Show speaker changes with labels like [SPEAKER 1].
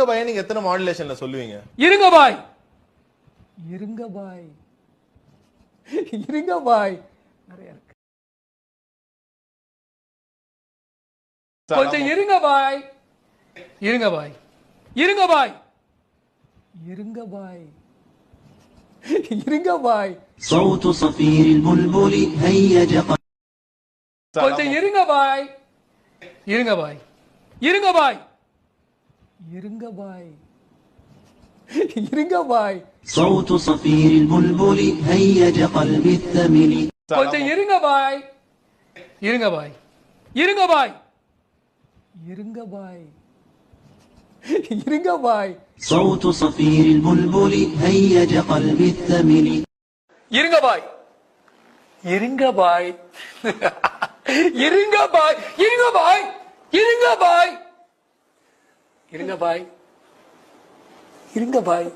[SPEAKER 1] இருங்க பாய் நீங்க எத்தனை மாடுலேஷன்ல சொல்லுவீங்க?
[SPEAKER 2] இருங்க பாய், இருங்க பாய், இருங்க பாய், நிறைய இருக்கு. கொஞ்சம் இருங்க பாய், இருங்க பாய், இருங்க பாய், இருங்க பாய், இருங்க பாய்.
[SPEAKER 3] صوت صفير البلبل هيج
[SPEAKER 2] கொஞ்சம் இருங்க பாய், இருங்க பாய், இருங்க பாய், இருங்க பாய், இருங்க பாய்.
[SPEAKER 3] صوت صفير البلبل هيج قلبي الثمل
[SPEAKER 2] கொஞ்சம் இருங்க பாய், இருங்க பாய், இருங்க பாய், இருங்க பாய், இருங்க பாய்.
[SPEAKER 3] صوت صفير البلبل هيج قلبي الثمل
[SPEAKER 2] இருங்க பாய், இருங்க பாய், இருங்க பாய், இருங்க பாய், இருங்க பாய், இருங்க பாய், இருங்க பாய்.